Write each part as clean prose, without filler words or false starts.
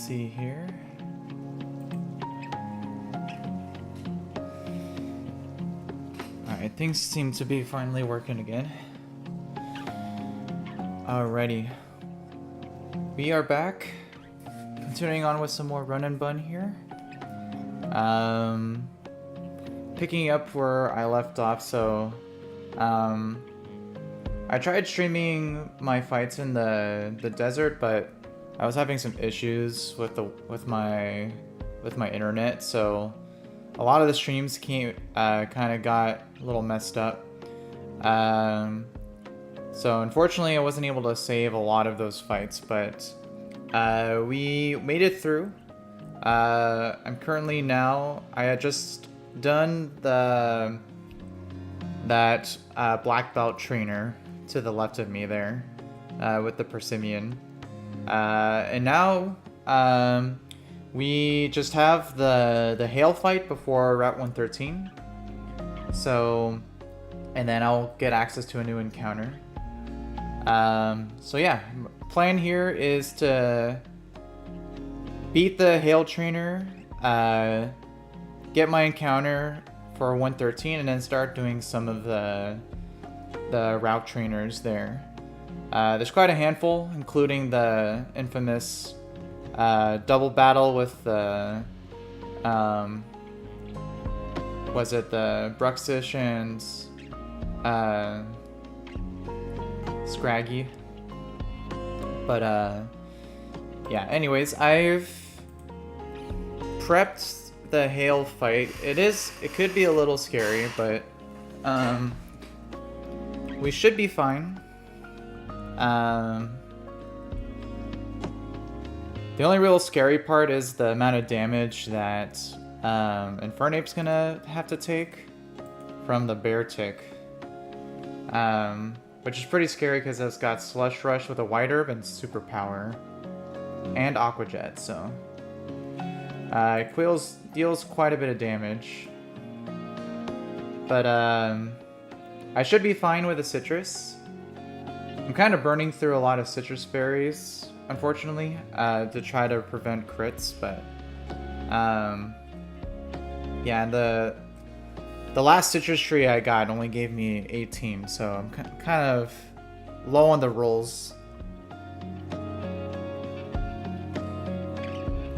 see here. Alright, things seem to be finally working again. Alrighty. We are back. Continuing on with some more Run and Bun here. Picking up where I left off, so I tried streaming my fights in the desert, but I was having some issues with my internet, so a lot of the streams kind of got a little messed up. So unfortunately, I wasn't able to save a lot of those fights, but we made it through. I'm currently now. I had just done that black belt trainer to the left of me there, with the Persimmon, and now we just have the hail fight before Route 113. So, and then I'll get access to a new encounter. So yeah, plan here is to beat the hail trainer, get my encounter for 113, and then start doing some of the route trainers there. There's quite a handful, including the infamous double battle with the was it the Bruxish and Scraggy? But yeah, anyways, I've prepped the hail fight. It could be a little scary, but we should be fine. The only real scary part is the amount of damage that Infernape's gonna have to take from the bear tick. Which is pretty scary because it's got Slush Rush with a White Herb and Superpower. And Aqua Jet, so Quails deals quite a bit of damage. But I should be fine with the citrus. I'm kind of burning through a lot of citrus berries, unfortunately, to try to prevent crits, but yeah, the last citrus tree I got only gave me 18, so I'm kind of low on the rolls.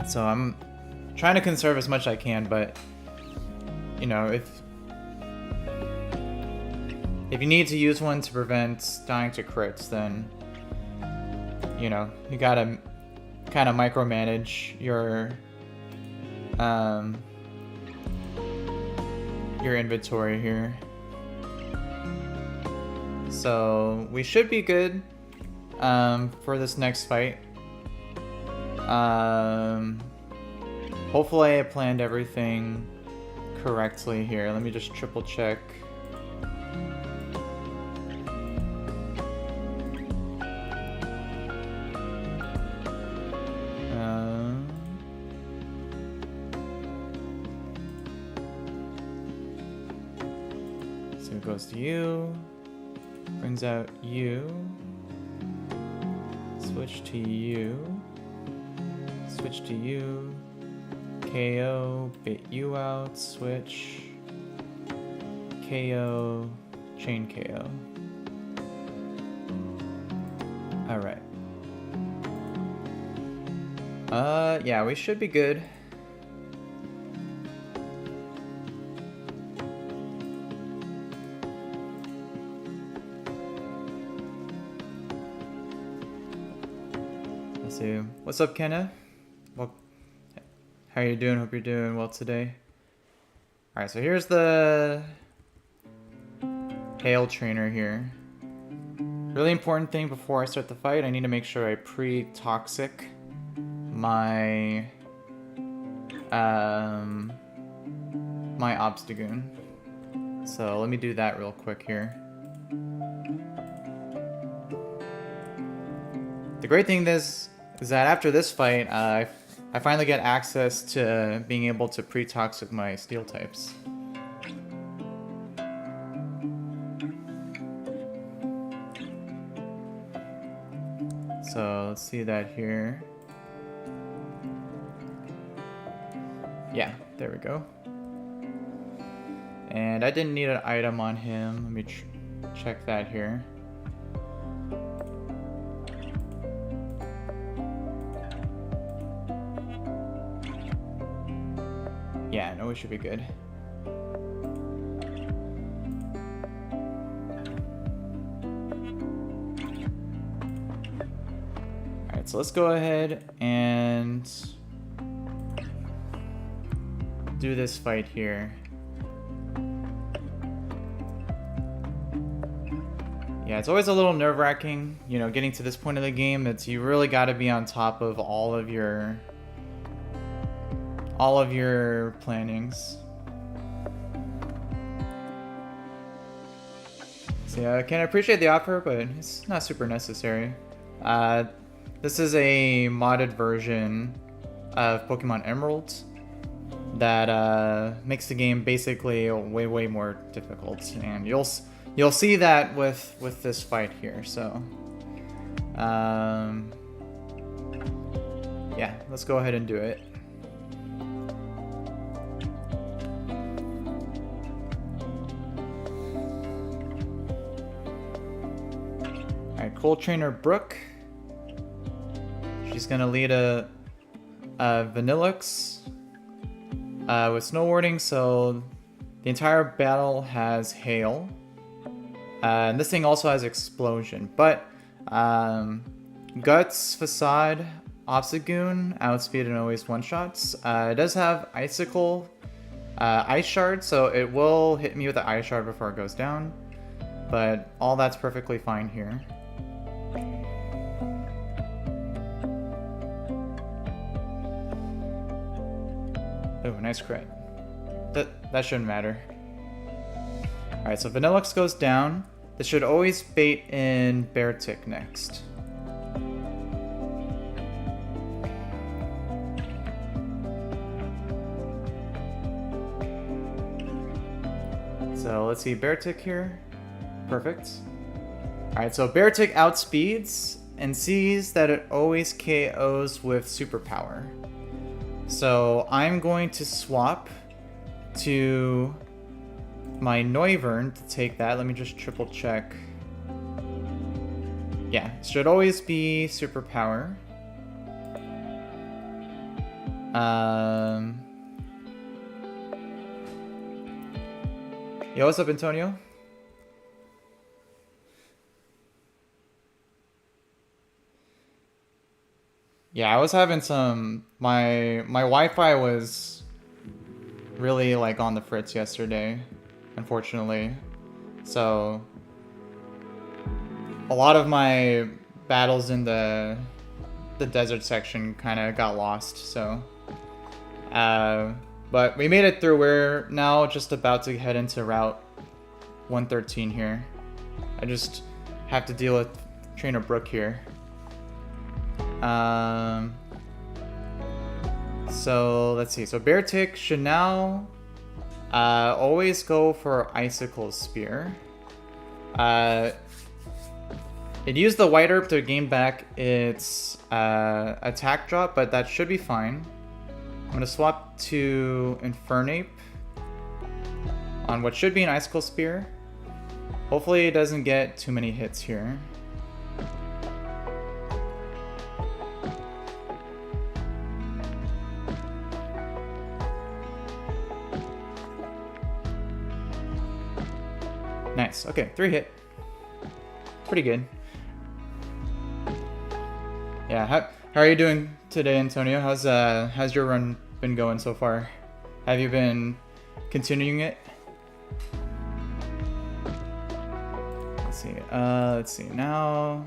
So I'm trying to conserve as much as I can, but you know, if you need to use one to prevent dying to crits, then you know, you gotta kind of micromanage your inventory here. So we should be good for this next fight. Hopefully I planned everything correctly here. Let me just triple check. So it goes to you, brings out you, switch to you, switch to you, KO, bait you out, switch, KO, chain KO. Alright. Yeah, we should be good. Let's see. What's up, Kenna? Well, how you doing? Hope you're doing well today. Alright, so here's the hail trainer here. Really important thing before I start the fight, I need to make sure I pre-toxic my my Obstagoon. So let me do that real quick here. The great thing is that after this fight, I finally get access to being able to pre-toxic my steel types. So let's see that here. there we go. And I didn't need an item on him. Let me check that here. Yeah, no, we should be good. Alright, so let's go ahead and do this fight here. Yeah, it's always a little nerve-wracking, you know, getting to this point of the game. It's you really got to be on top of all of your plannings. So yeah, I can appreciate the offer, but it's not super necessary. This is a modded version of Pokemon Emerald that makes the game basically way more difficult, and you'll see that with this fight here. So yeah, let's go ahead and do it. Alright, Cold Trainer Brooke. She's gonna lead a Vanillux with Snow Warding, so the entire battle has Hail. And this thing also has Explosion, but Guts, Facade, Obstagoon, Outspeed, and always one-shots. It does have Icicle, Ice Shard, so it will hit me with the Ice Shard before it goes down, but all that's perfectly fine here. Oh, nice crit. That shouldn't matter. Alright, so Vanillux goes down. This should always bait in Beartic next. So let's see, Beartic here. Perfect. Alright, so Beartic outspeeds and sees that it always KOs with Superpower. So I'm going to swap to my Noivern to take that. Let me just triple check. Yeah, it should always be Superpower. Yo, what's up, Antonio? Yeah, I was having some... My Wi-Fi was really, like, on the fritz yesterday, unfortunately. So, a lot of my battles in the desert section kind of got lost, so... but we made it through. We're now just about to head into Route 113 here. I just have to deal with Trainer Brooke here. So let's see. So Beartic should now always go for Icicle Spear. It used the White Herb to gain back its attack drop, but that should be fine. I'm gonna swap to Infernape on what should be an Icicle Spear. Hopefully it doesn't get too many hits here. Nice. Okay, 3 hit. Pretty good. Yeah, how are you doing today, Antonio? How's your run been going so far? Have you been continuing it? Let's see now.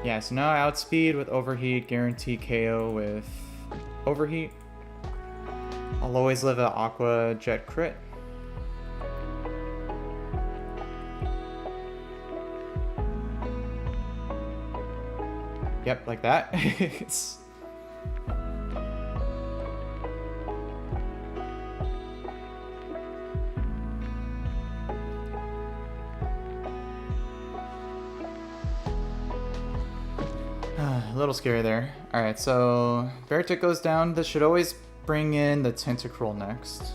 Yeah, so now outspeed with overheat, guarantee KO with overheat. I'll always live an Aqua Jet crit. Yep, like that. It's... a little scary there. Alright, so Beartic goes down. This should always bring in the Tentacruel next.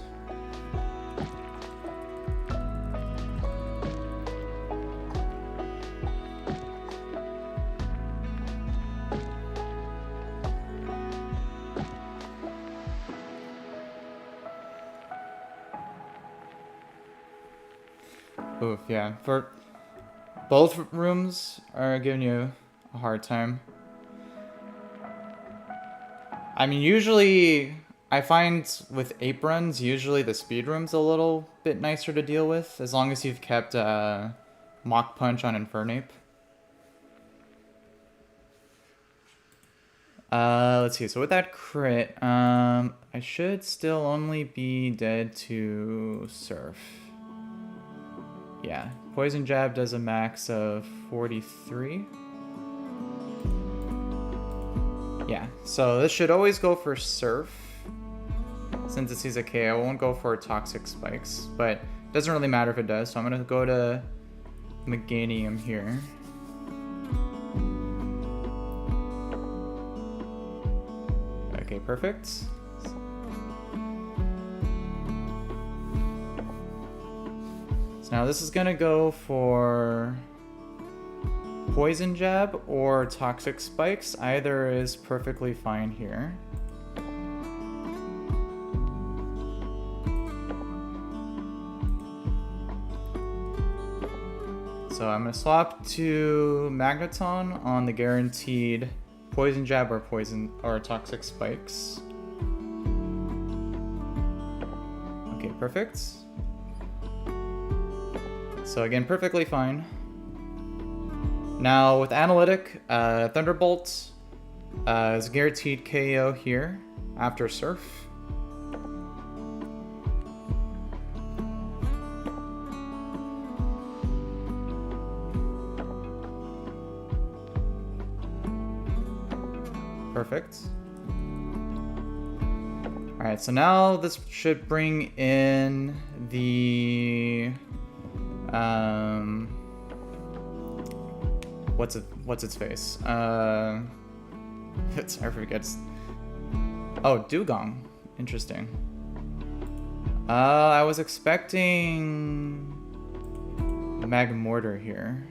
Oof, yeah. For both rooms are giving you a hard time. I mean, usually I find with ape runs, usually the speed room's a little bit nicer to deal with, as long as you've kept Mach Punch on Infernape. Let's see. So with that crit, I should still only be dead to Surf. Yeah, Poison Jab does a max of 43. Yeah, so this should always go for Surf. Since it sees a K, I won't go for Toxic Spikes, but it doesn't really matter if it does, so I'm going to go to Meganium here. Okay, perfect. So now this is going to go for Poison Jab or Toxic Spikes. Either is perfectly fine here. So I'm going to swap to Magneton on the guaranteed Poison Jab or Toxic Spikes. Okay, perfect. So again, perfectly fine. Now with Analytic, Thunderbolt is guaranteed KO here after Surf. Perfect. Alright, so now this should bring in the what's its face? I forget. Oh, Dugong. Interesting. I was expecting Magmortar here.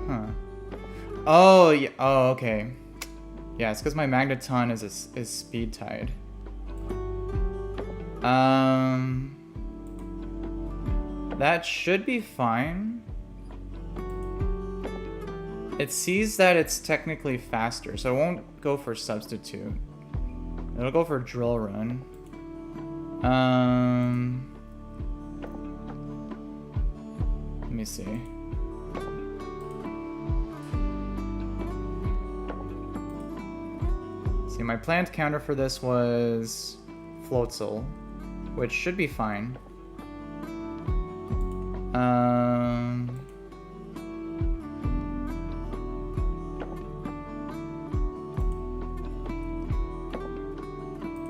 Huh. Oh, yeah. Oh, okay. Yeah, it's because my Magneton is speed tied. That should be fine. It sees that it's technically faster, so it won't go for Substitute. It'll go for Drill Run. Let me see. See, my planned counter for this was Floatzel, which should be fine.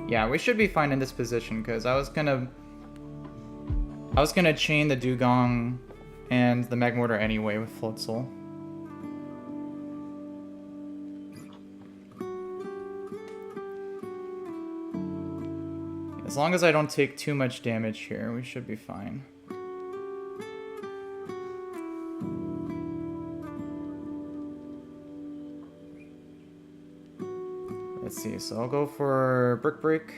Yeah, we should be fine in this position because I was gonna chain the Dugong and the Magmortar anyway with Floatzel. As long as I don't take too much damage here, we should be fine. Let's see, so I'll go for Brick Break.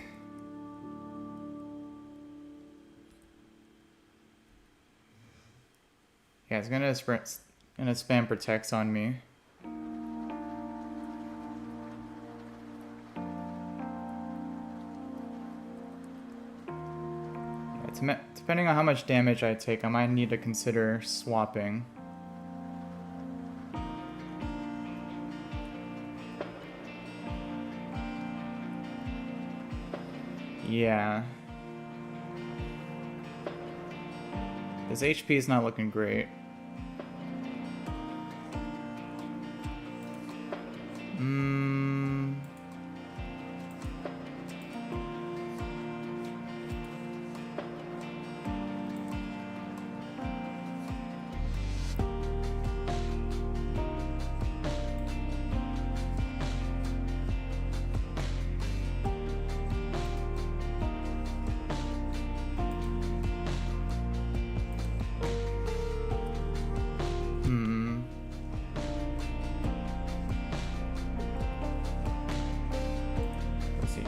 Yeah, it's gonna spam Protects on me. Depending on how much damage I take, I might need to consider swapping. Yeah. His HP is not looking great.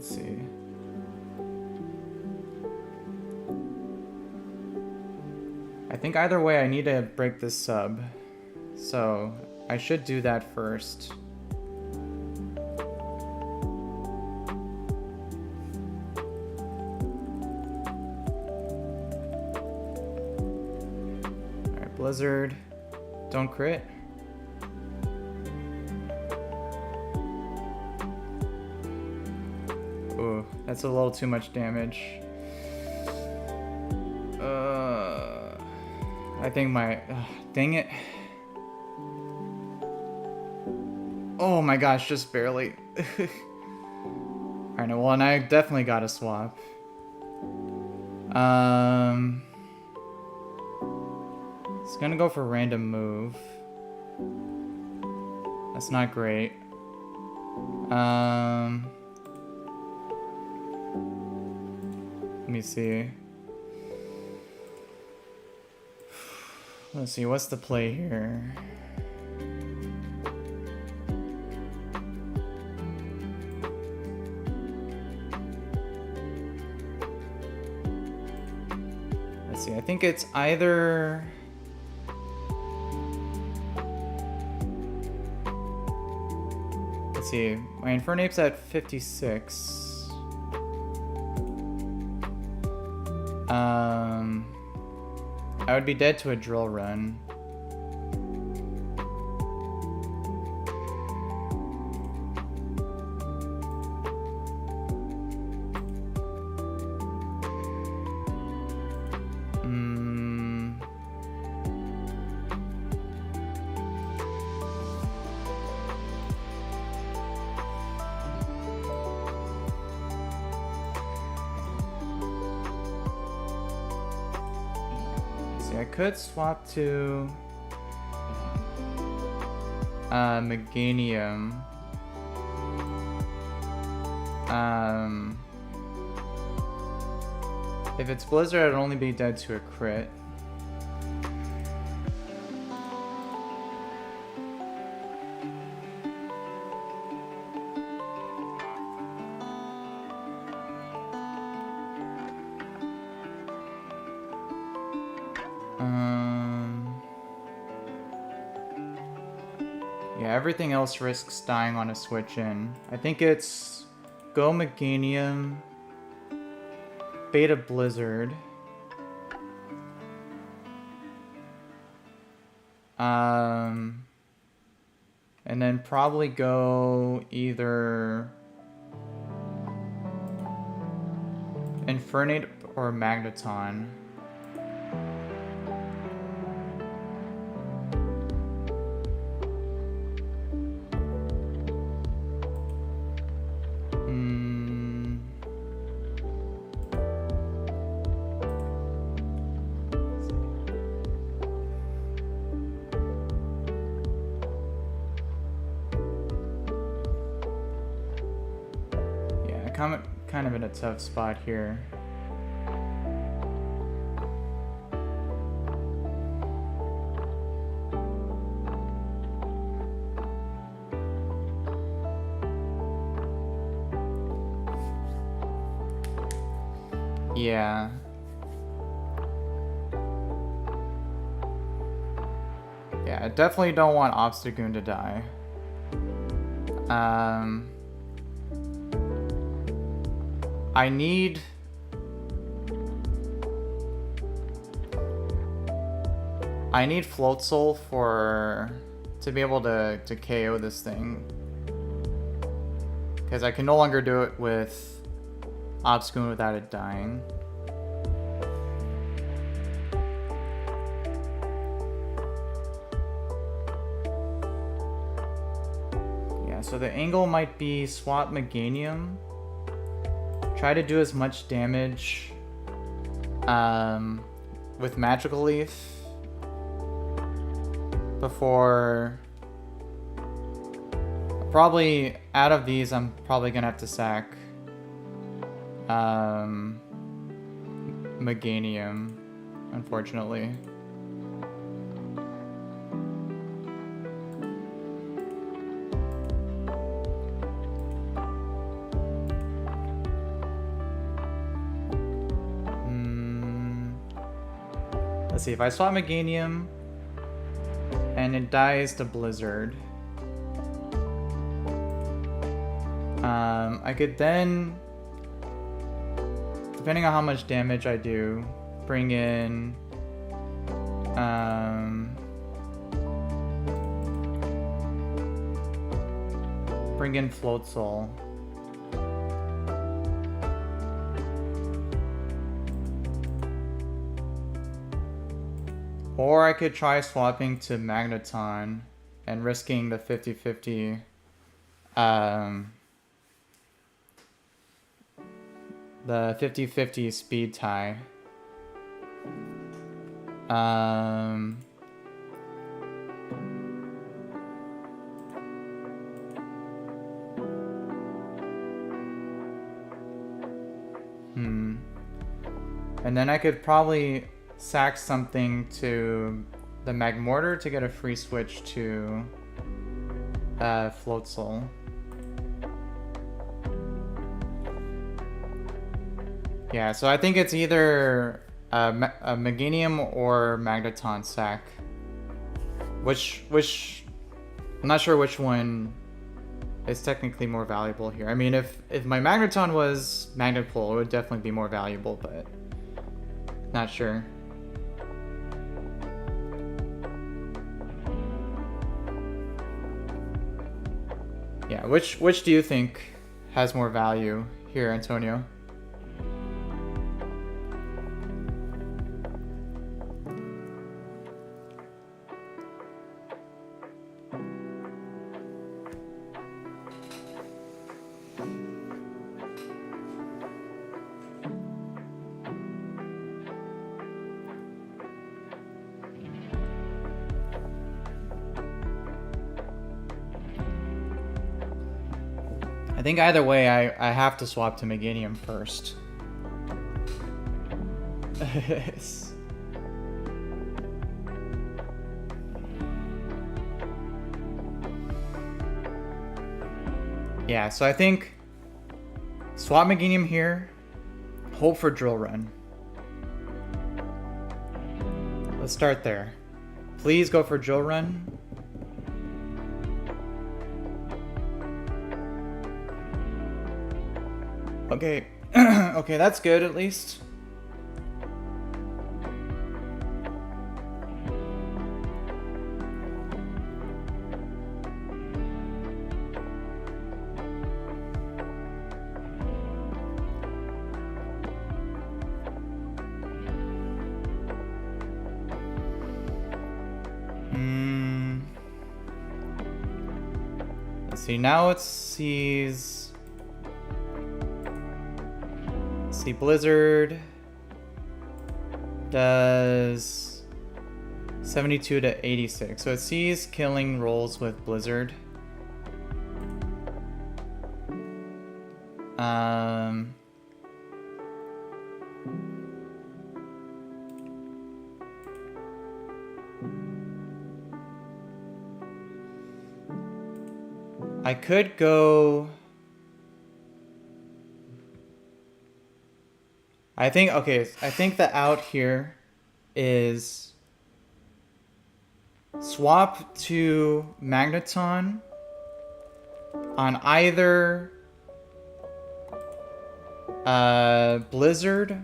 Let's see. I think either way I need to break this sub. So I should do that first. Alright, Blizzard. Don't crit. Ooh, that's a little too much damage. I think my... dang it. Oh my gosh, just barely. Alright, well, and I definitely got a swap. It's gonna go for random move. That's not great. Let me see. Let's see, what's the play here? Let's see, I think it's either... Let's see, my Infernape's at 56. I would be dead to a drill run. I could swap to Meganium. If it's Blizzard, I'd only be dead to a crit. Yeah, everything else risks dying on a switch in. I think it's go Meganium, Beta Blizzard. And then probably go either Infernape or Magneton. I'm kind of in a tough spot here. Yeah. Yeah, I definitely don't want Obstagoon to die. I need Float Soul to be able to KO this thing, because I can no longer do it with Obstagoon without it dying. Yeah, so the angle might be swap Meganium. Try to do as much damage with Magical Leaf before... Probably, out of these, I'm probably gonna have to sack Meganium, unfortunately. Let's see, if I swap Meganium and it dies to Blizzard, I could then, depending on how much damage I do, bring in Float Soul. Or I could try swapping to Magneton and risking the 50-50 the 50-50 speed tie. And then I could probably sack something to the Magmortar to get a free switch to Float Soul. Yeah, so I think it's either a Meganium or Magneton sack. Which I'm not sure which one is technically more valuable here. I mean, if my Magneton was Magnet Pull, it would definitely be more valuable, but not sure. Yeah, which do you think has more value here, Antonio? I think either way, I have to swap to Meganium first. Yeah, so I think swap Meganium here, hope for Drill Run. Let's start there. Please go for Drill Run. Okay, okay, that's good at least. Let's see, now it sees... See, Blizzard does 72 to 86. So it sees killing rolls with Blizzard. I could go... I think the out here is swap to Magneton on either Blizzard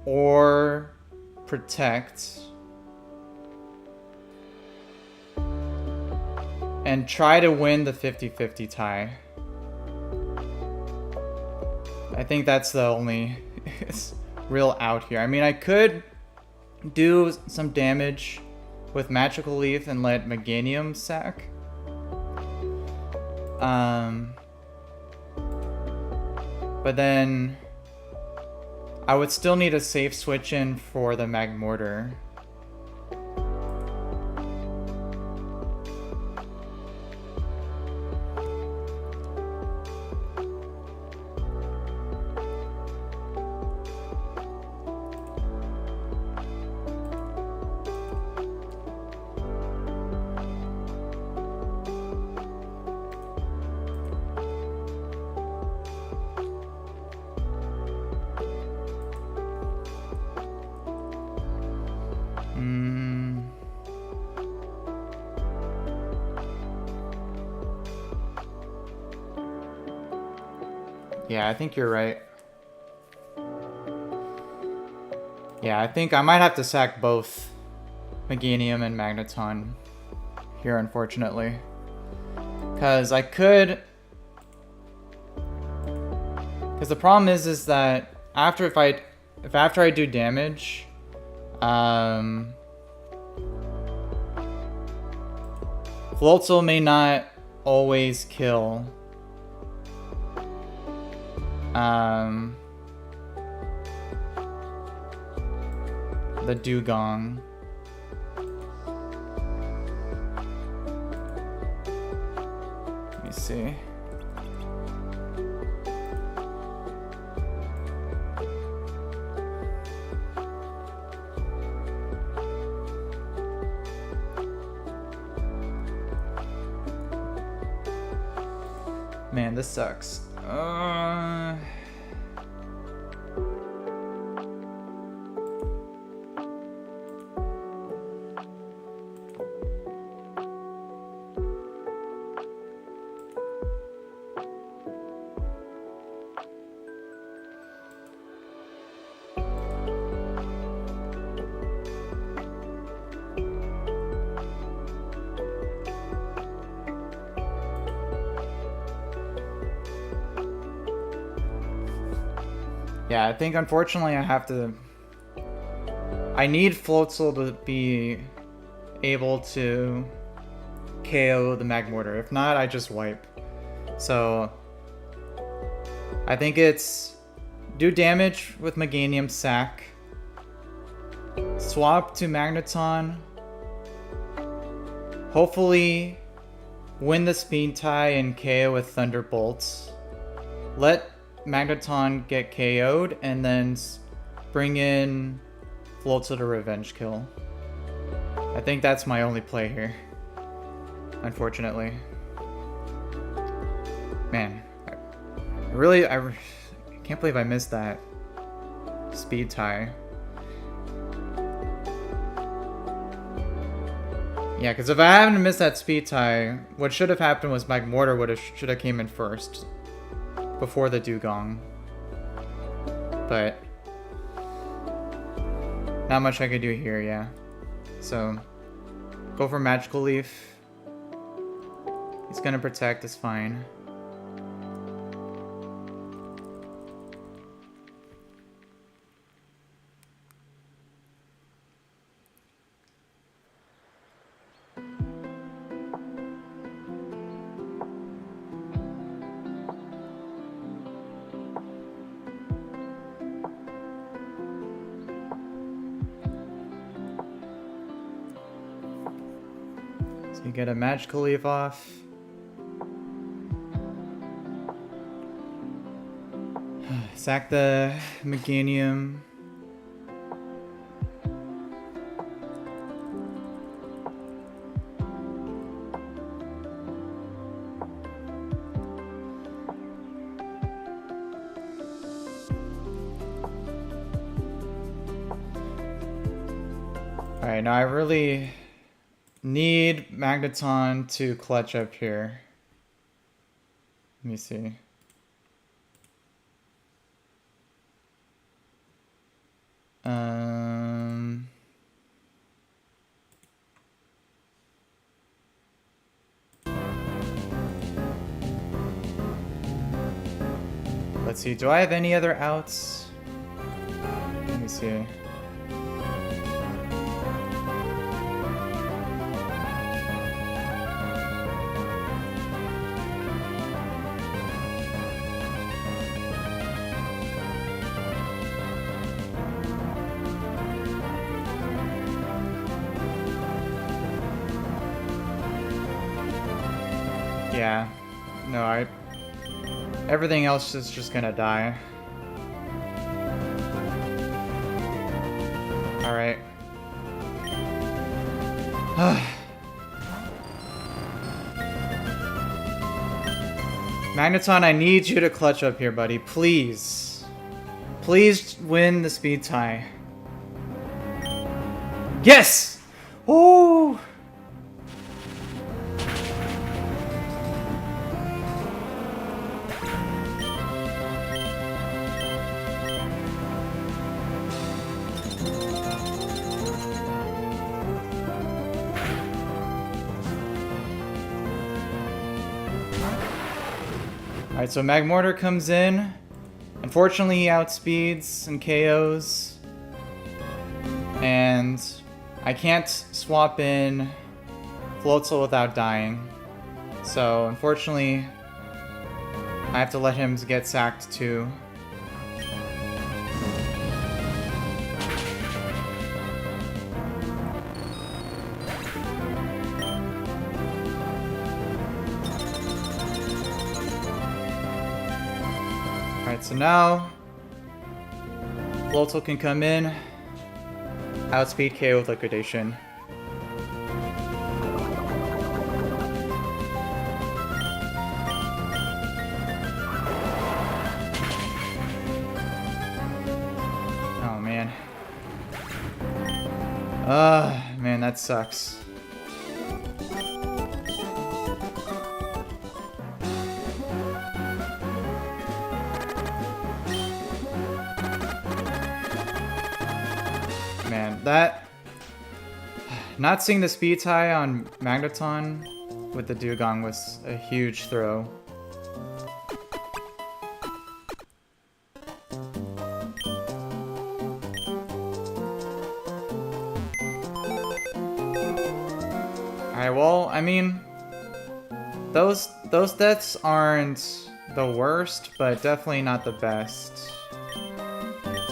or Protect and try to win the 50-50 tie. I think that's the only real out here. I mean, I could do some damage with Magical Leaf and let Meganium sack. But then I would still need a safe switch in for the Magmortar. Yeah, I think you're right. Yeah, I think I might have to sack both Meganium and Magneton here, unfortunately. Because I could... Because the problem is that after after I do damage, Floatzel may not always kill. The Dugong. Let me see. Man, this sucks. Yeah, I think unfortunately I have to... I need Floatzel to be able to KO the Magmortar. If not, I just wipe. So I think it's do damage with Meganium sack, swap to Magneton, hopefully win the speed tie and KO with Thunderbolts, let Magneton get KO'd, and then bring in Floatzel to revenge kill. I think that's my only play here, unfortunately. Man, I can't believe I missed that speed tie. Yeah, because if I hadn't missed that speed tie, what should have happened was Magmortar should have came in first before the Dugong. But not much I could do here, yeah. So go for Magical Leaf. He's gonna protect, it's fine. You get a Magical Leaf off. Sack the Meganium. Alright, now I really need Magneton to clutch up here. Let me see. Let's see, do I have any other outs? Let me see. Yeah, no, everything else is just gonna die. Alright. Magneton, I need you to clutch up here, buddy. Please. Please win the speed tie. Yes! Oh! Alright, so Magmortar comes in. Unfortunately, he outspeeds and KOs. And I can't swap in Floatzel without dying. So, unfortunately, I have to let him get sacked too. Alright, so now Floatzel can come in, outspeed KO with Liquidation. Oh man. Man, that sucks. Man, that... Not seeing the speed tie on Magneton with the Dugong was a huge throw. Alright, well, I mean... Those deaths aren't the worst, but definitely not the best.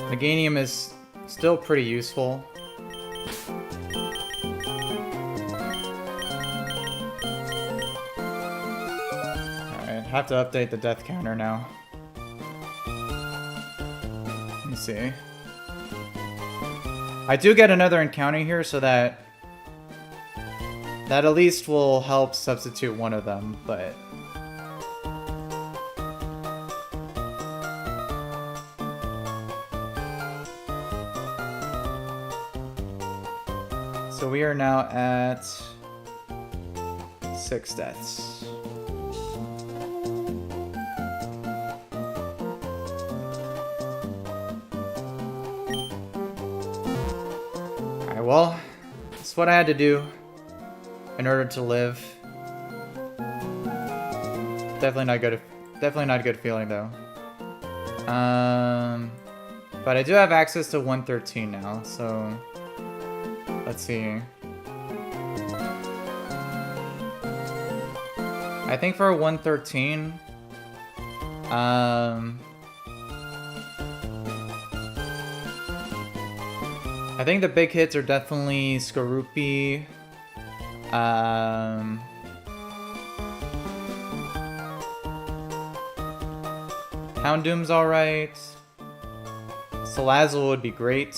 Meganium is still pretty useful. Alright, have to update the death counter now. Let me see. I do get another encounter here, so that at least will help substitute one of them, but... So we are now at 6 deaths. Alright, well, that's what I had to do in order to live. Definitely not good. Definitely not a good feeling though. But I do have access to 113 now, so let's see. I think for 113, I think the big hits are definitely Skorupi. Houndoom's alright. Salazzle would be great.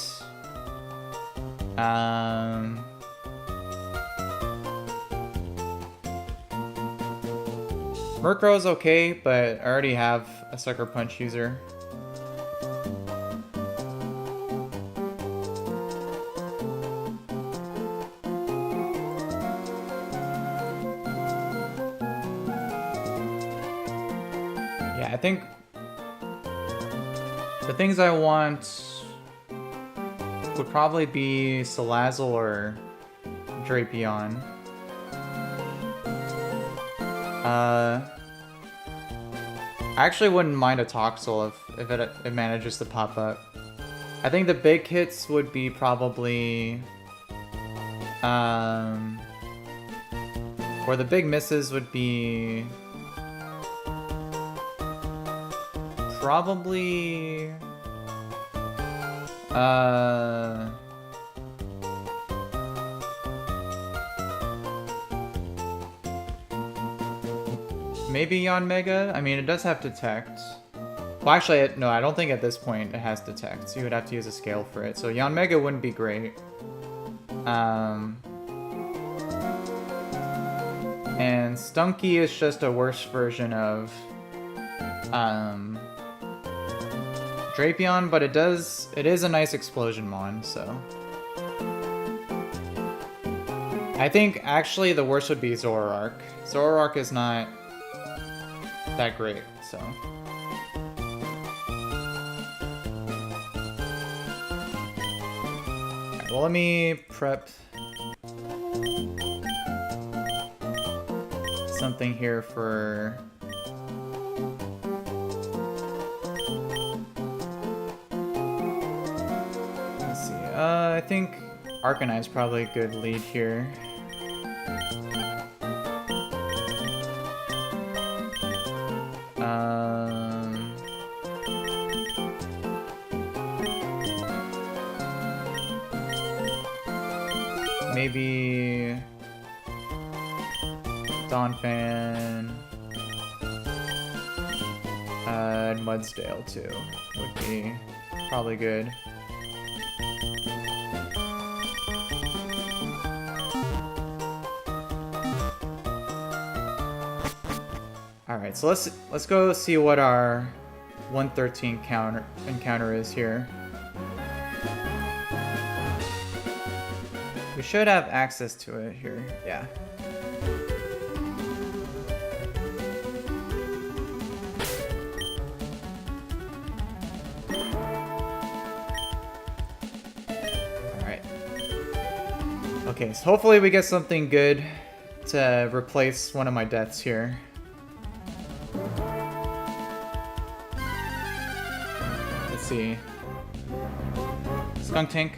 Murkrow's okay, but I already have a Sucker Punch user. Yeah, I think the things I want would probably be Salazzle or Drapion. I actually wouldn't mind a Toxel if it manages to pop up. I think the big hits would be probably... or the big misses would be... Probably... Maybe Yanmega? I mean, it does have Detect. Well, actually, no, I don't think at this point it has Detect, so you would have to use a scale for it. So Yanmega wouldn't be great. And Stunky is just a worse version of Drapion, but it is a nice explosion mon, so. I think actually the worst would be Zoroark. Zoroark is not that great, so. well, let me prep something here for... Let's see. I think Arcanine is probably a good lead here. Maybe Donphan and Mudsdale too would be probably good. All right, so let's go see what our 113 encounter is here. We should have access to it here. Yeah. All right. Okay, so hopefully we get something good to replace one of my deaths here. Let's see. Skunk Tank.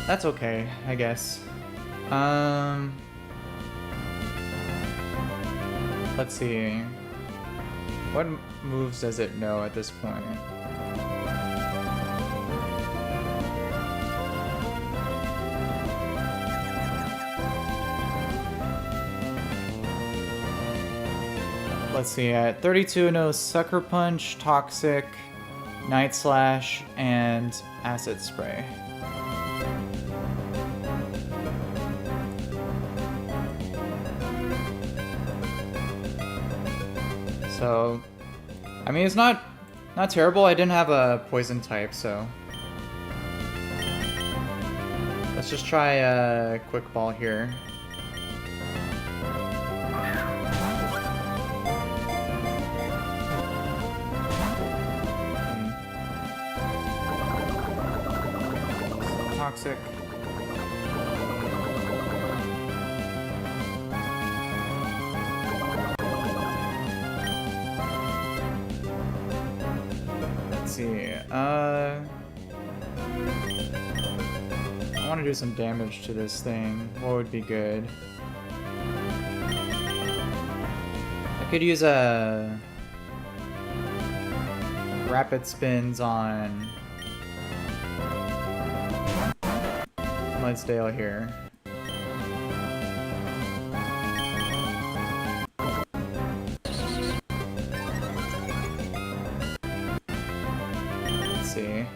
That's okay, I guess. Let's see. What moves does it know at this point? Let's see, at 32 it knows Sucker Punch, Toxic, Night Slash, and Acid Spray. So, I mean, it's not terrible. I didn't have a poison type, so let's just try a quick ball here. Toxic. See, I want to do some damage to this thing. What would be good? I could use a rapid spins on Mudsdale here. See.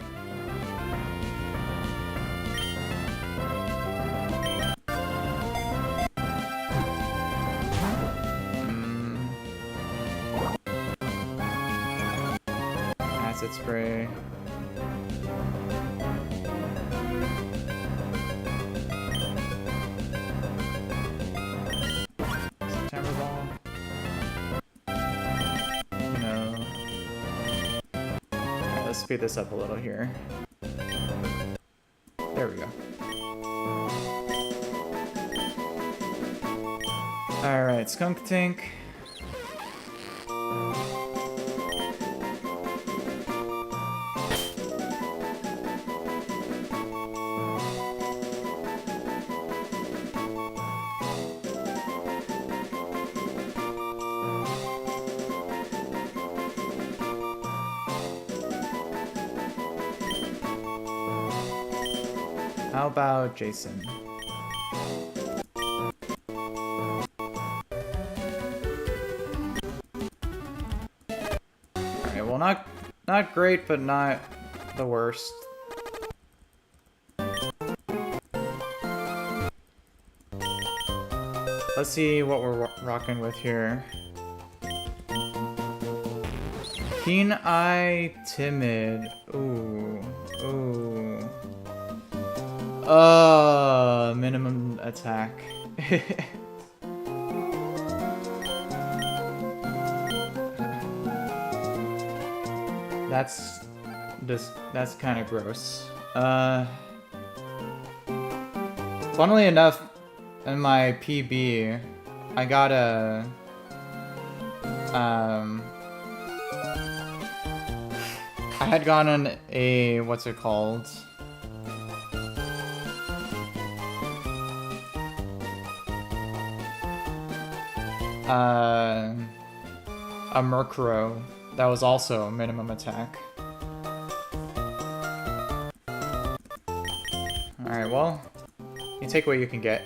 Acid spray. September ball. No. Alright, let's speed this up a little here. There we go. Alright, Skunk Tank. How about Jason? Alright, well not great, but not the worst. Let's see what we're rocking with here. Keen Eye, Timid. Ooh. Ooh. Minimum attack. That's kind of gross. Funnily enough, in my PB, I got a I had gotten a what's it called? A Murkrow that was also minimum attack. Alright, well, you take what you can get.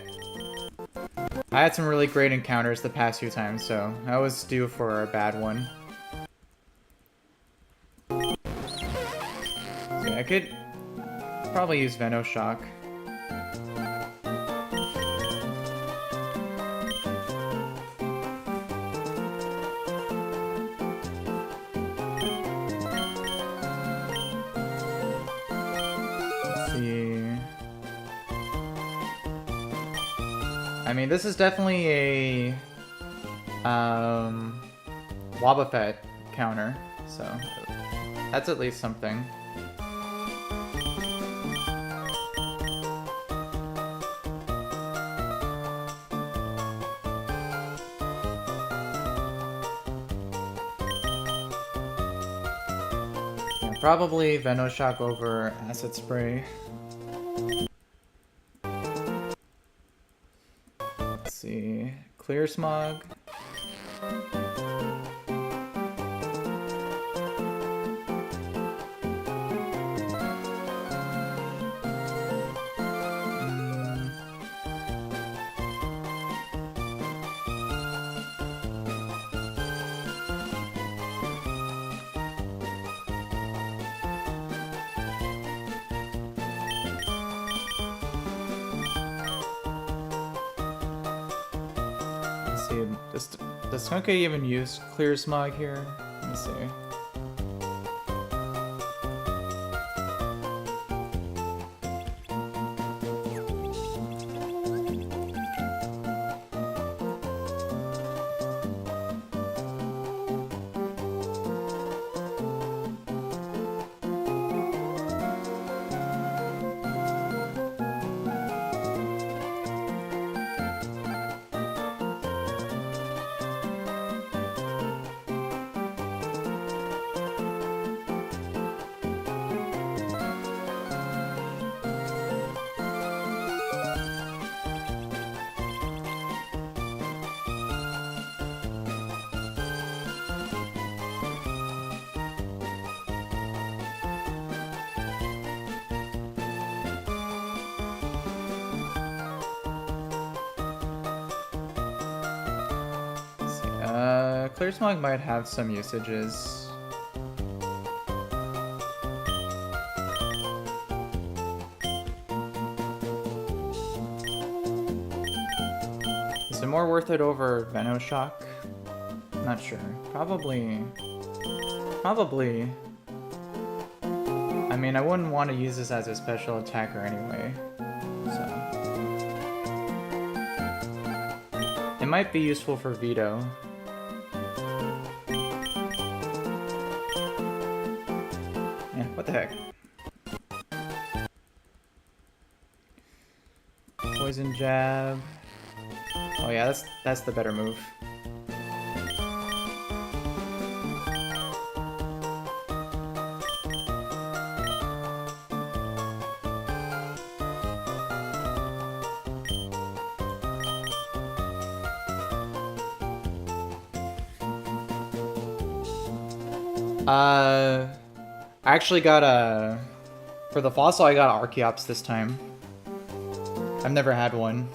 I had some really great encounters the past few times, so I was due for a bad one. So yeah, I could probably use Venoshock. I mean, this is definitely a Wobbuffet counter, so that's at least something. Yeah, probably Venoshock over Acid Spray. See, Clear Smog. Does Skunka even use Clear Smog here? Let me see. Clear Smog might have some usages. Is it more worth it over Venoshock? Not sure. Probably. I mean, I wouldn't want to use this as a special attacker anyway, so. It might be useful for Veto. What the heck? Poison Jab. Oh yeah, that's the better move. I actually got for the fossil I got Archeops this time. I've never had one,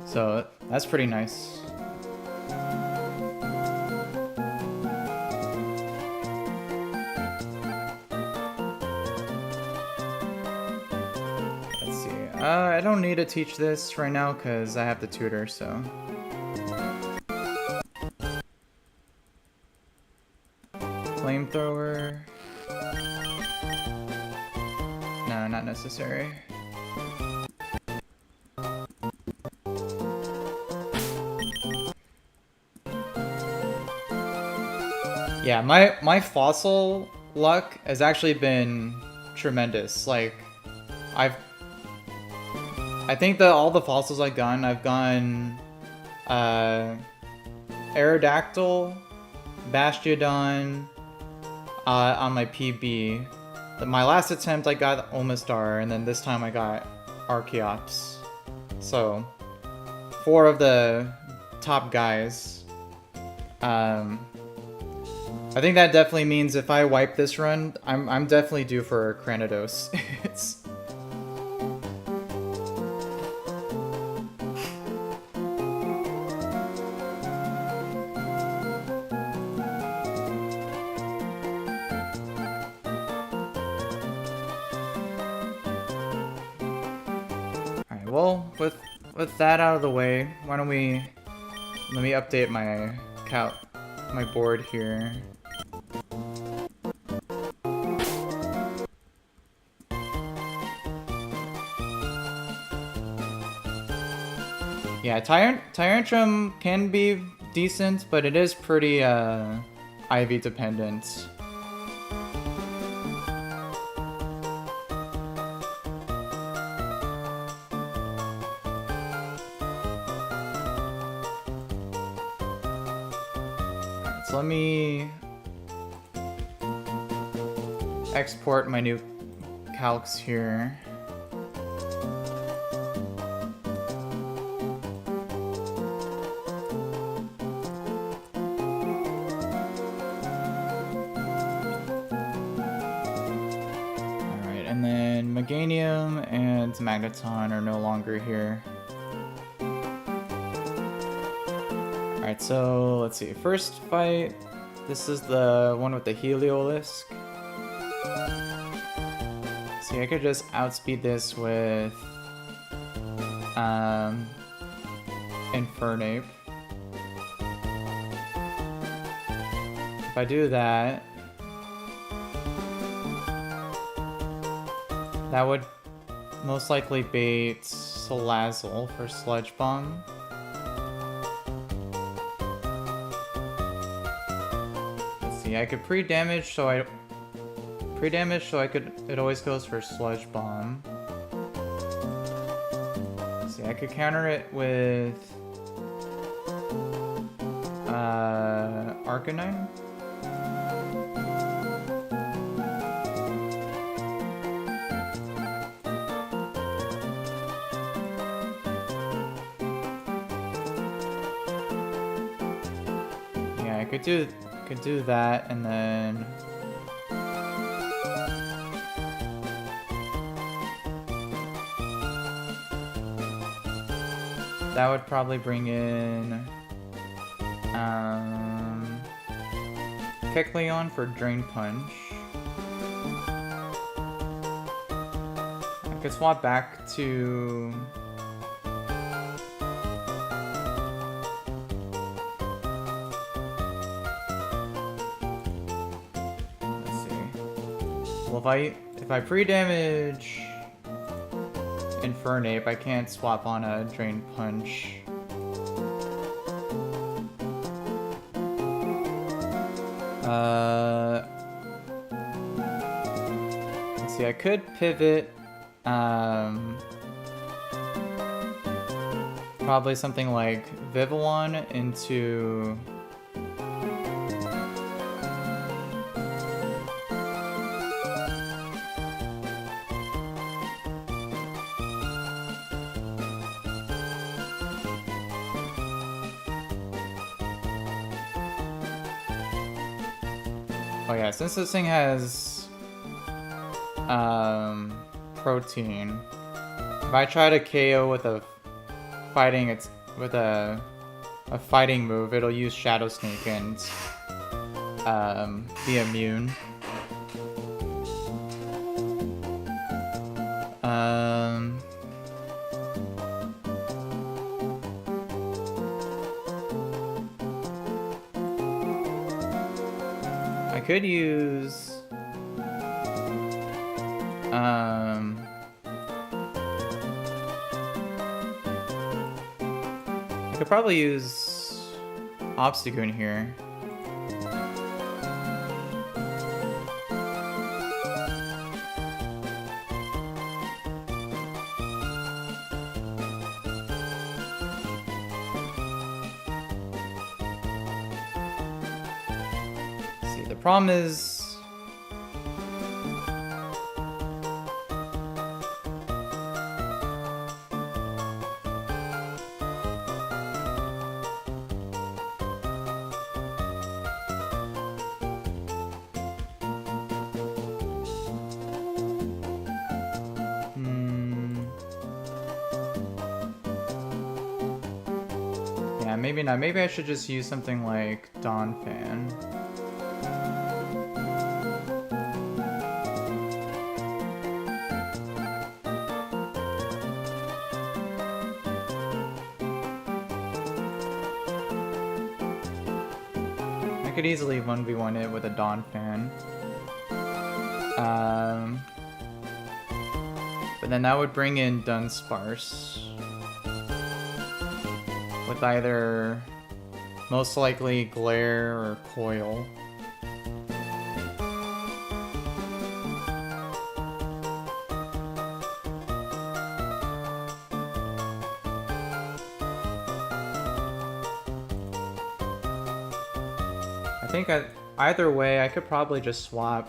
so that's pretty nice. Let's see, I don't need to teach this right now because I have the tutor, so. Flamethrower. No, not necessary. Yeah, my fossil luck has actually been tremendous. Like, I think that all the fossils I've gotten Aerodactyl, Bastiodon on my PB. My last attempt I got Omastar, and then this time I got Archeops. So, 4 of the top guys. I think that definitely means if I wipe this run, I'm definitely due for a Cranidos. It's... Alright, well, with that out of the way, why don't we... Let me update my board here. Yeah, Tyrantrum can be decent, but it is pretty IV dependent. So let me export my new calcs here. Alright, and then Meganium and Magneton are no longer here. Alright, so let's see. First fight, this is the one with the Heliolisk. See, I could just outspeed this with Infernape. If I do that, that would most likely bait Salazzle for Sludge Bomb. I could pre-damage, so it always goes for Sludge Bomb. See, I could counter it with Arcanine. Yeah, I could do that, and then that would probably bring in Kecleon for Drain Punch. I could swap back to if I pre-damage Infernape, I can't swap on a Drain Punch. Let's see, I could pivot probably something like Vivillon into oh yeah, since this thing has protein, if I try to KO with a fighting move, it'll use Shadow Sneak and be immune. I could use I could probably use Obstagoon here. problem is... Yeah, maybe not. Maybe I should just use something like Dawn Fan. I could easily 1v1 it with a Dawn Fan. But then that would bring in Dunsparce. With either most likely Glare or Coil. I think either way I could probably just swap.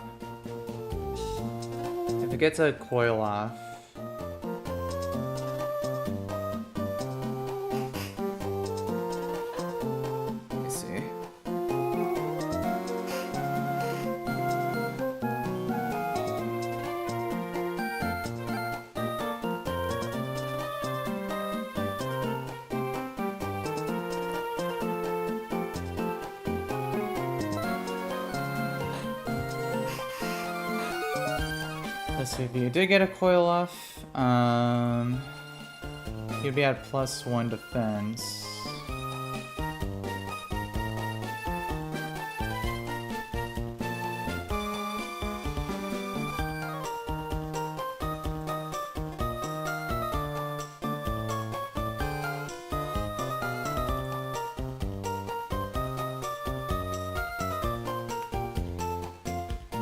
If it gets a Coil off. Let's see, if you did get a Coil off, you'd be at +1 defense.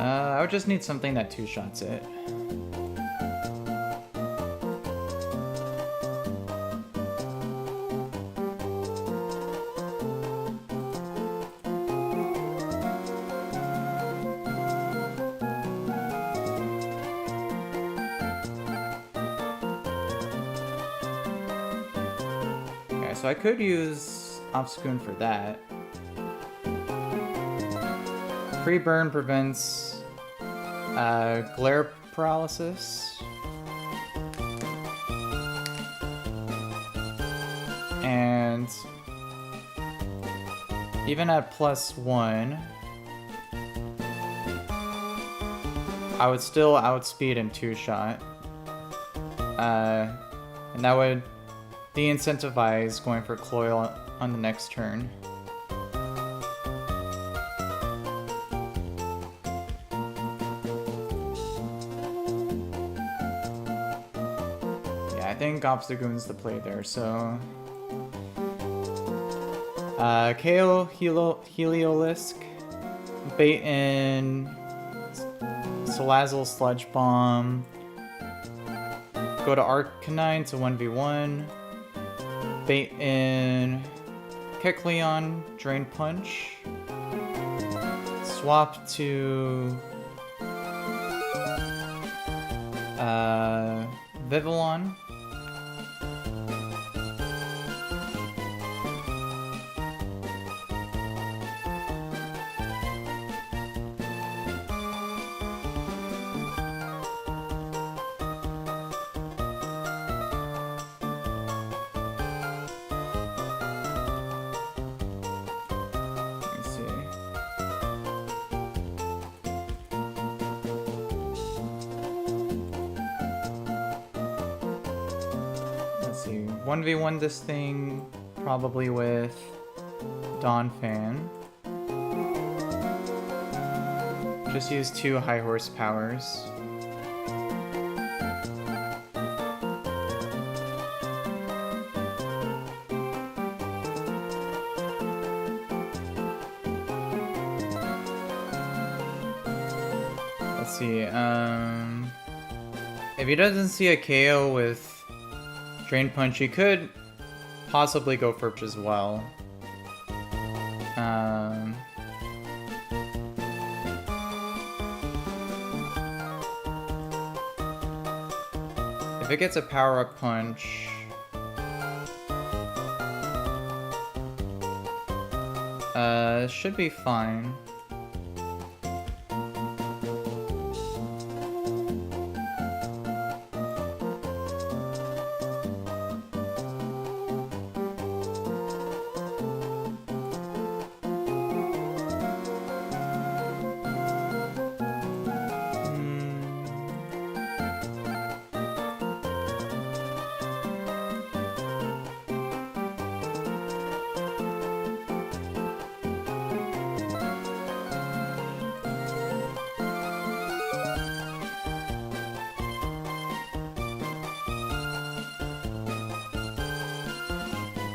I would just need something that two-shots it. Okay, so I could use Obscune for that. Free burn prevents glare paralysis. And even at +1, I would still outspeed in two-shot. And that would de-incentivize going for Coil on the next turn. I think Obstagoon's the play there, so... KO Heliolisk, bait in Salazzle Sludge Bomb, go to Arcanine to 1v1, bait in Kecleon, Drain Punch, swap to Vivillon. Let's see, 1v1 this thing, probably with Dawn Fan. Just use 2 high horsepowers. Let's see, if he doesn't see a KO with Drain Punch, he could possibly go Furch as well. If it gets a power-up punch... it should be fine.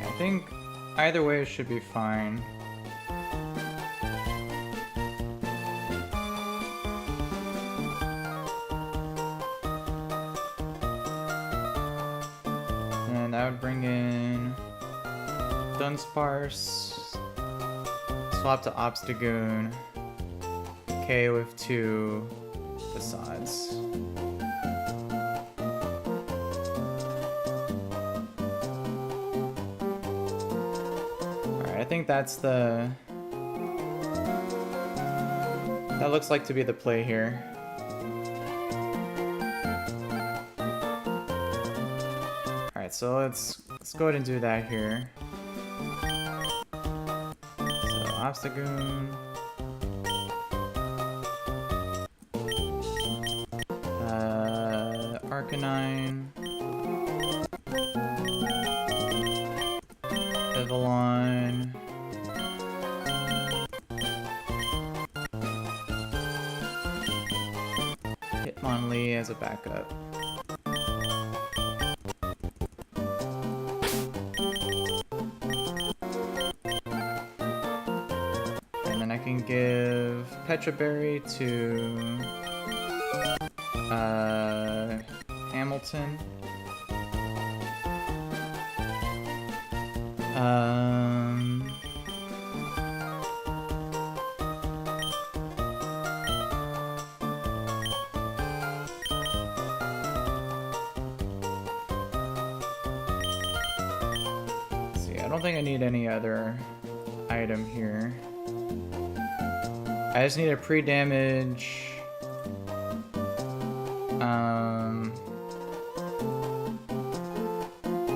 I think either way it should be fine. And that would bring in Dunsparce, swap to Obstagoon, K with 2 Facades. I think that's the... that looks like to be the play here. Alright, so let's go ahead and do that here. So, Obstagoon. Arcanine. Vivillon. Hitmonlee as a backup. And then I can give Petra Berry to Hamilton. See, I don't think I need any other item here. I just need a pre-damage.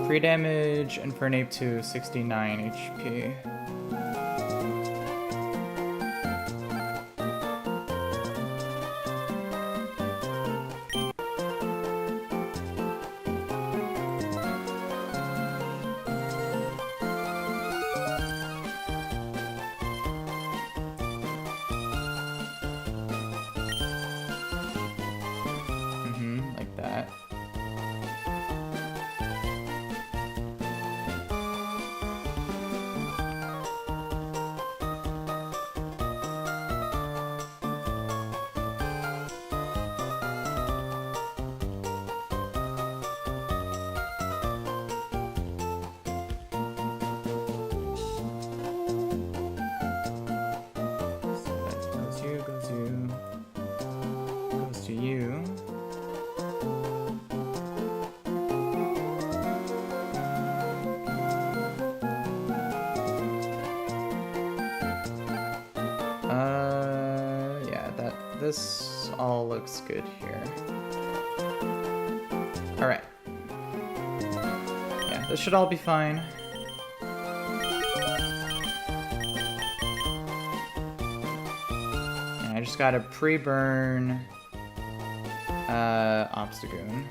Pre-damage Infernape to 69 HP. Like that. Goes to you. Yeah, this all looks good here. Alright. Yeah, this should all be fine. And I just gotta pre-burn Obstagoon.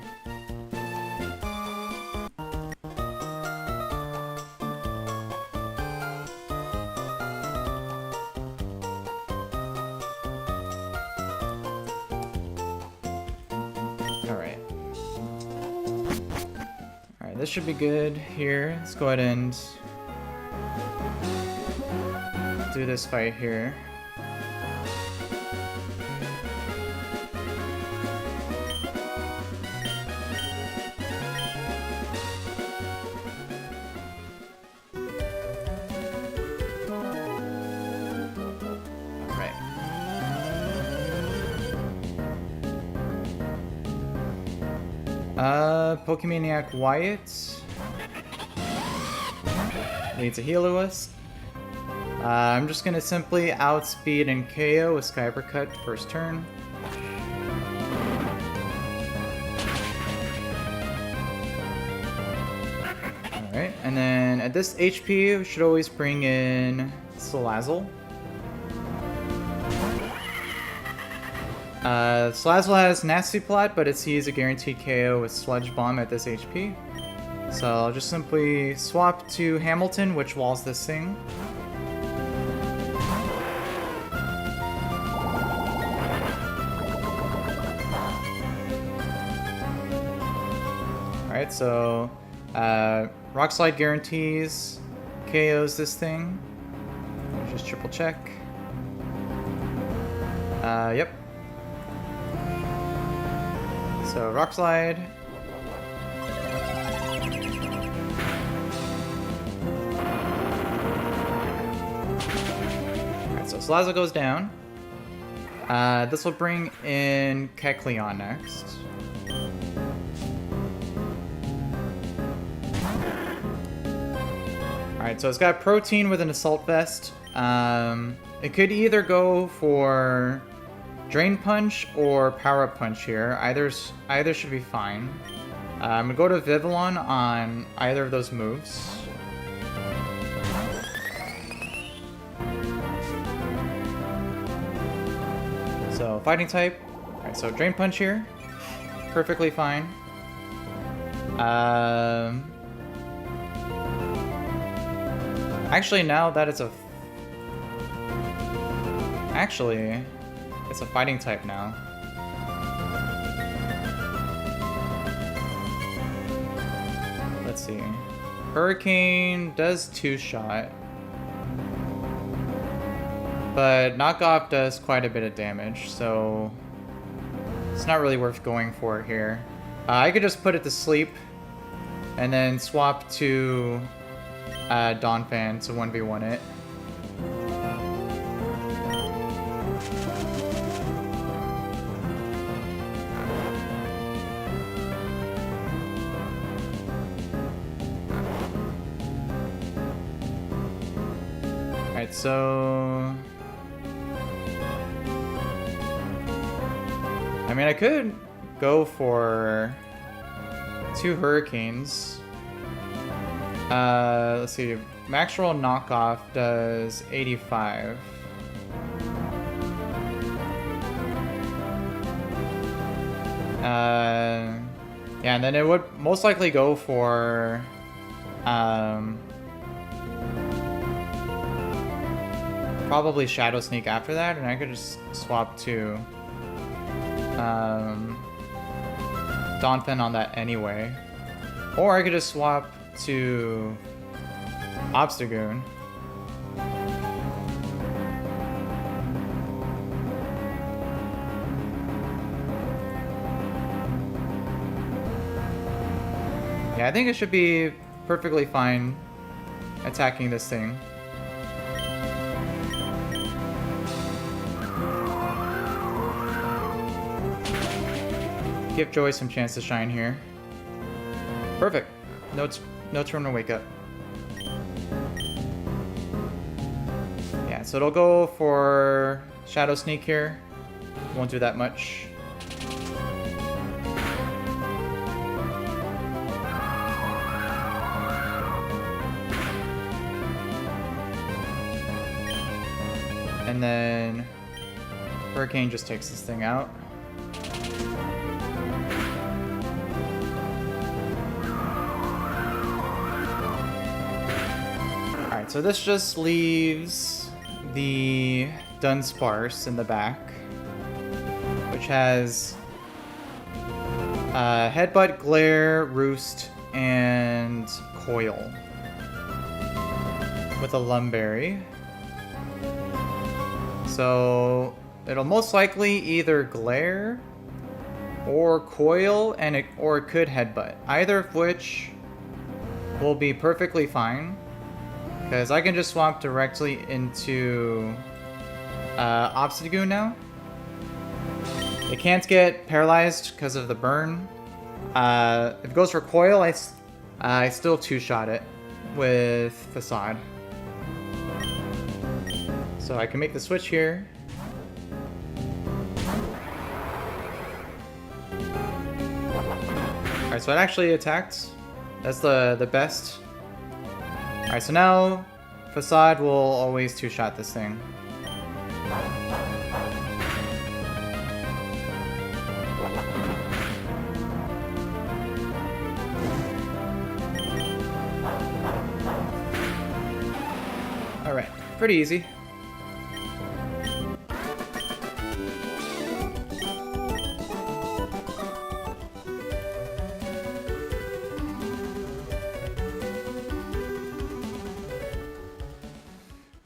Alright. Alright, this should be good here. Let's go ahead and do this fight here. Pokemaniac Wyatt needs a Heal-O-Wisp. I'm just gonna simply outspeed and KO with Sky Uppercut first turn. Alright, and then at this HP, we should always bring in Salazzle. Salazzle has Nasty Plot, but it sees a guaranteed KO with Sludge Bomb at this HP. So I'll just simply swap to Hamilton, which walls this thing. Alright, so Rock Slide guarantees KOs this thing. Just triple check. Yep. So Rock Slide. Alright, so Salazzle goes down. This will bring in Kecleon next. Alright, so it's got Protein with an Assault Vest. It could either go for Drain Punch or Power Up Punch here. Either should be fine. I'm gonna go to Vivillon on either of those moves. So Fighting type. Alright, so Drain Punch here. Perfectly fine. Actually, now that it's a... Actually, it's a Fighting type now. Let's see. Hurricane does 2-shot. But Knockoff does quite a bit of damage, so... It's not really worth going for here. I could just put it to sleep, and then swap to Donphan to 1v1 it. Alright, so... I mean, I could go for 2 Hurricanes. Let's see. Max Roll Knockoff does 85. Yeah, and then it would most likely go for probably Shadow Sneak after that, and I could just swap to Donphan on that anyway. Or I could just swap to Obstagoon. Yeah, I think it should be perfectly fine attacking this thing. Give Joy some chance to shine here. Perfect. No turn to wake up. Yeah, so it'll go for Shadow Sneak here. Won't do that much. And then Hurricane just takes this thing out. Alright, so this just leaves the Dunsparce in the back, which has Headbutt, Glare, Roost, and Coil with a Lumberry. So it'll most likely either Glare or Coil, and or it could Headbutt. Either of which will be perfectly fine, because I can just swap directly into Obstagoon now. It can't get paralyzed because of the burn, If it goes for coil, I still two-shot it with facade. So I can make the switch here. Alright, so it actually attacked. That's the best. Alright, so now facade will always two-shot this thing. Alright, pretty easy.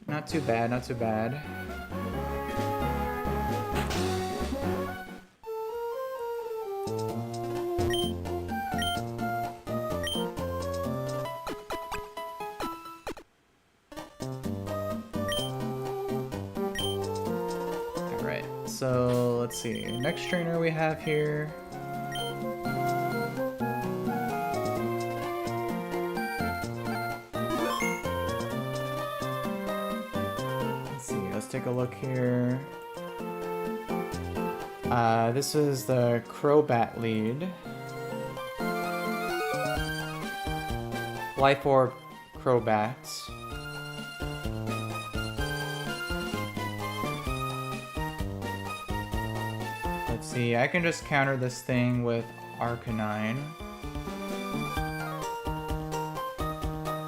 Not too bad, not too bad. Alright, so let's see. Next trainer we have here. Take a look here. This is the Crobat lead. Life Orb Crobat. Let's see, I can just counter this thing with Arcanine.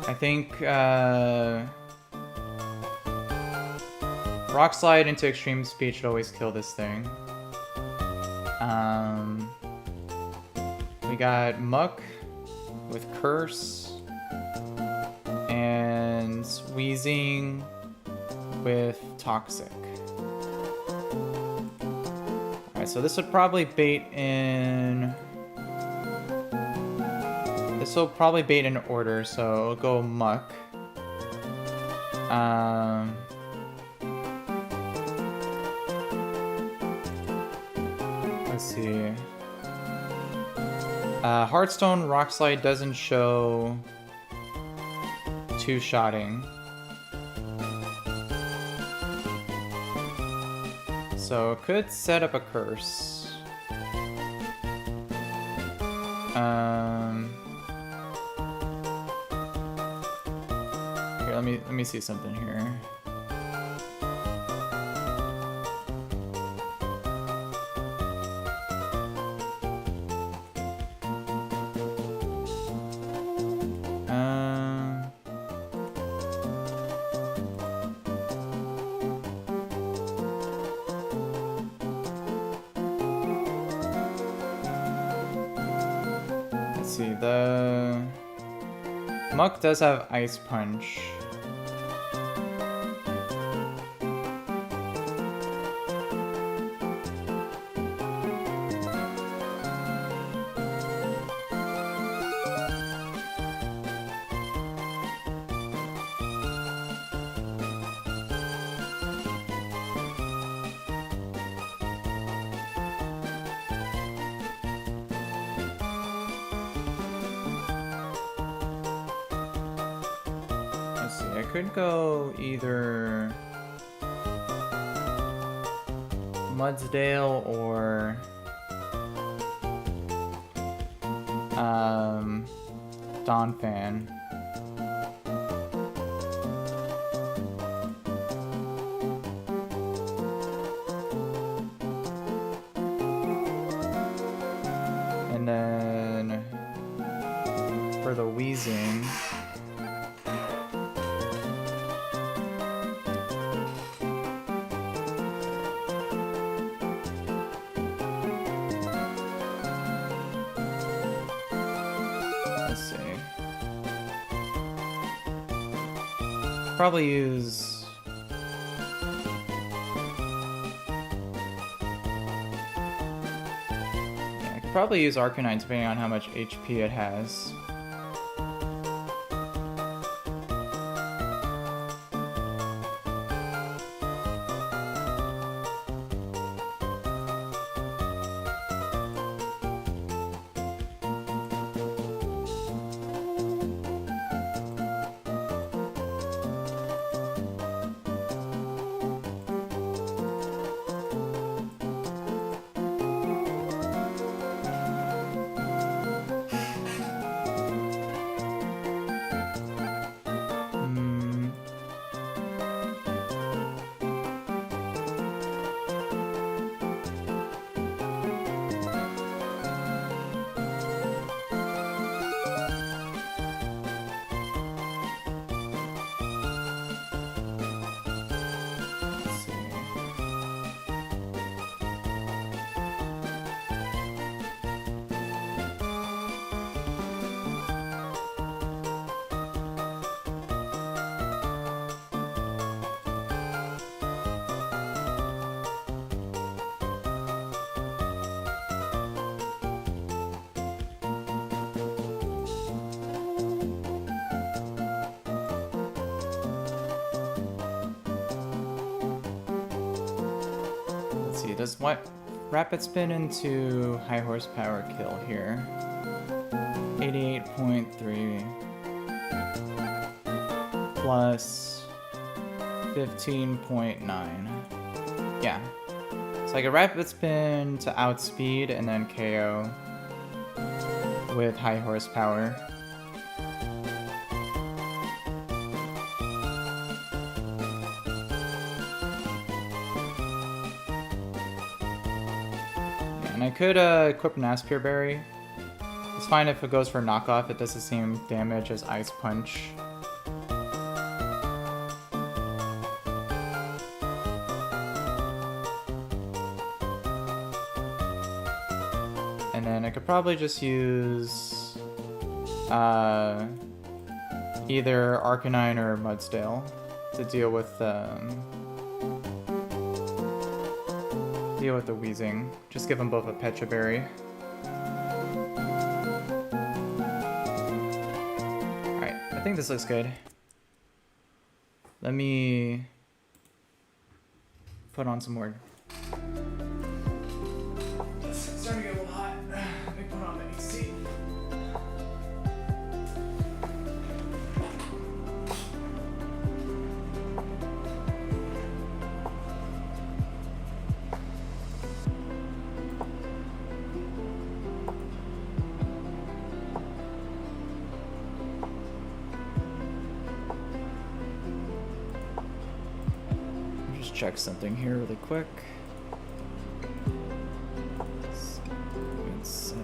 I think, Rock Slide into Extreme Speed should always kill this thing. We got Muck with Curse and Wheezing with Toxic. Alright, so this would probably bait in... This will probably bait in order, so it'll go Muck. Let's see. Heartstone Rock Slide doesn't show two-shotting. So it could set up a curse. Here, let me see something here. See, the Muck does have Ice Punch. I could go either Mudsdale or Donphan. And then for the Wheezing, probably use I could probably use Arcanine depending on how much HP it has. see, does what rapid spin into high horsepower kill here? 88.3 plus 15.9. Yeah. So I get rapid spin to outspeed and then KO with high horsepower. And I could equip an Aspire Berry. It's fine if it goes for knockoff, it does the same damage as Ice Punch. And then I could probably just use either Arcanine or Mudsdale to deal with the Weezing. Just give them both a Pecha Berry. Alright, I think this looks good. Let me put on some more. It's starting to get a little hot. Let me put on the AC. Check something here really quick. 7.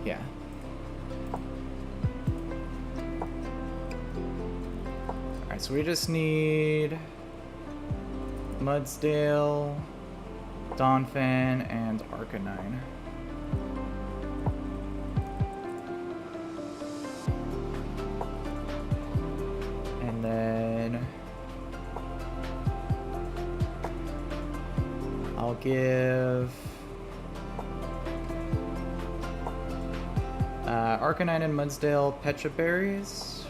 Yeah. Alright, so we just need Mudsdale, Donphan, and Arcanine. And then I'll give Arcanine and Mudsdale Pecha Berries,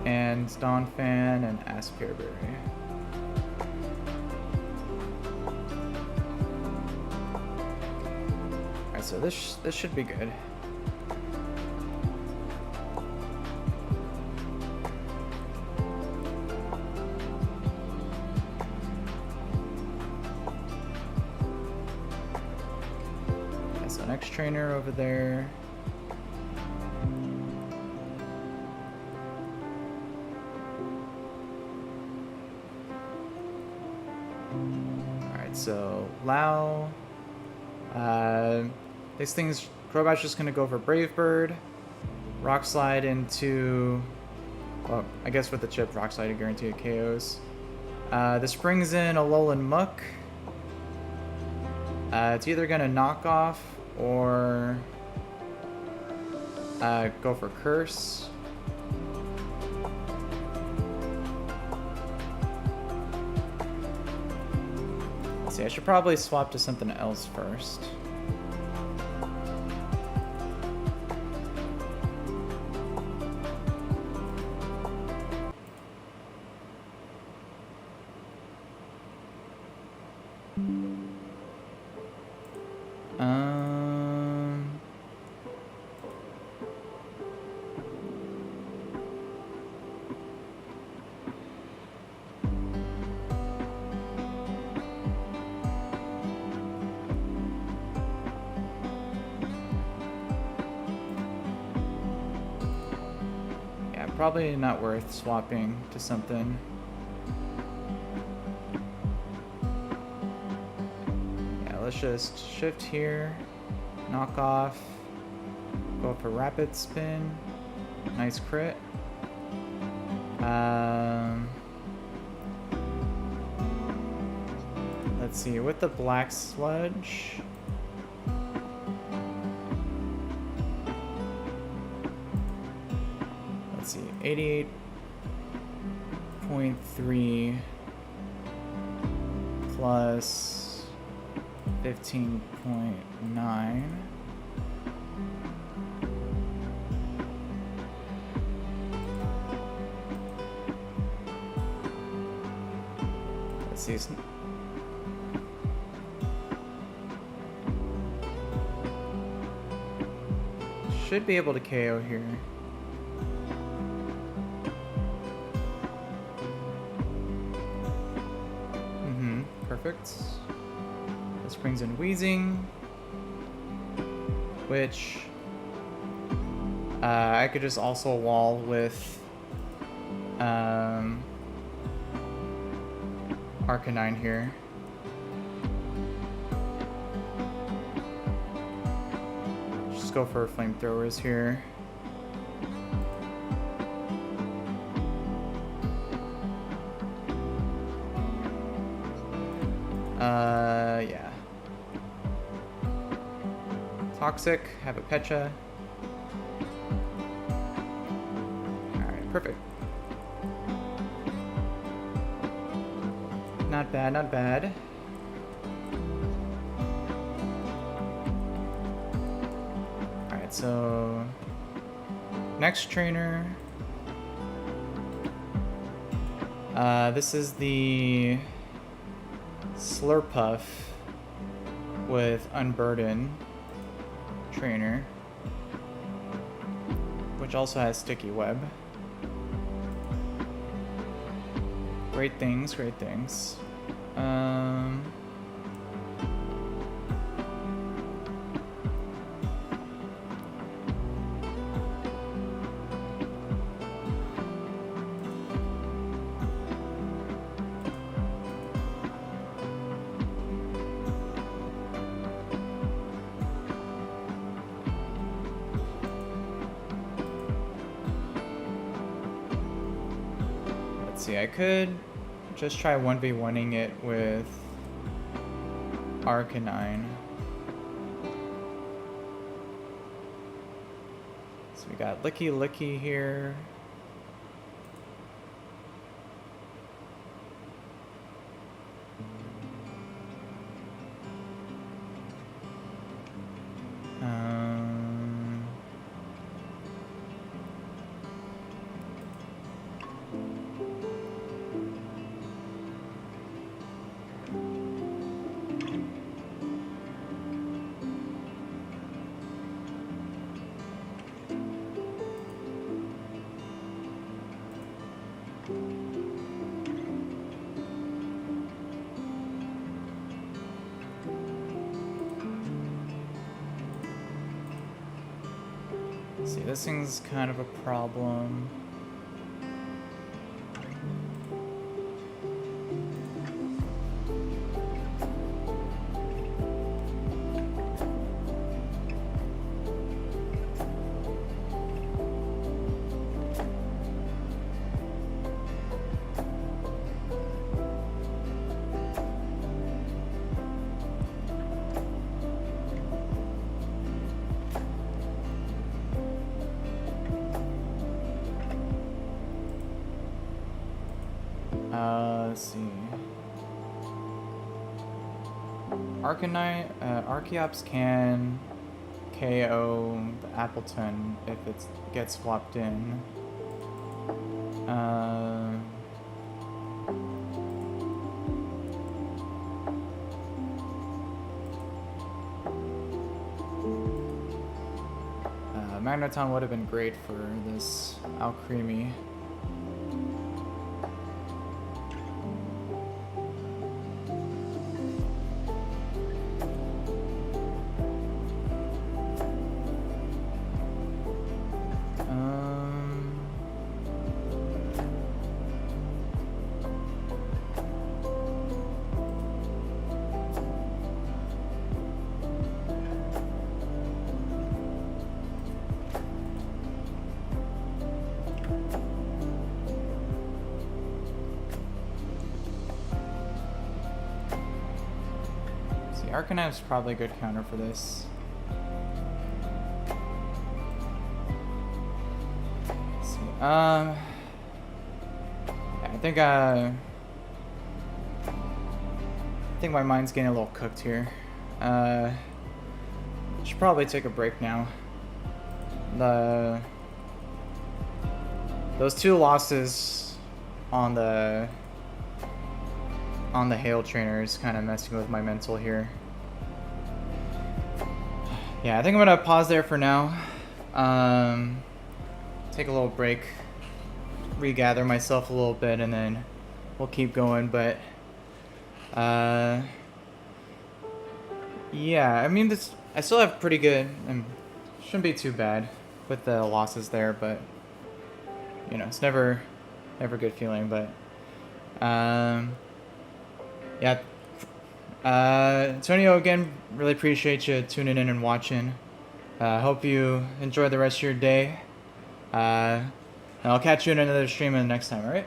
and Donphan and Aspire Berry. Alright, so this should be good. Next trainer over there. Alright, so Lao. These things, Crobat's just gonna go for Brave Bird. Rock Slide into, well, I guess with the chip, Rock Slide to guarantee KOs. This brings in Alolan Muck. It's either gonna knock off or go for Curse. Let's see, I should probably swap to something else first. Probably not worth swapping to something. Yeah, let's just shift here, knock off, go for Rapid Spin, nice crit. Let's see, with the Black Sludge, let's see, 88.3 plus 15.9. Let's Let's see. Should be able to KO here. Perfect. This brings in Wheezing, which I could just also wall with Arcanine here. Just go for flamethrowers here. Yeah. Toxic, have a Pecha. Alright, perfect. Not bad, not bad. Alright, so next trainer. This is the Slurpuff with Unburden trainer, which also has Sticky Web. Great things, great things. See, I could just try 1v1ing it with Arcanine. So we got Licky Licky here. See, this thing's kind of a problem. Let's see. Archeops can KO the Appleton if it gets swapped in. Magneton would have been great for this Alcremie. Arcanine is probably a good counter for this. Let's see. I think my mind's getting a little cooked here. Should probably take a break now. Those two losses on the on the hail trainer is kind of messing with my mental here. Yeah, I think I'm gonna pause there for now. Take a little break, regather myself a little bit, and then we'll keep going. But yeah, I mean, I still have pretty good, and shouldn't be too bad with the losses there, but you know, it's never a good feeling. But yeah, Antonio, again, really appreciate you tuning in and watching. Hope you enjoy the rest of your day. And I'll catch you in another stream in the next time, alright?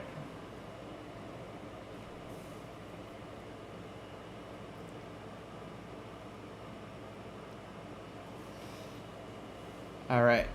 Alright.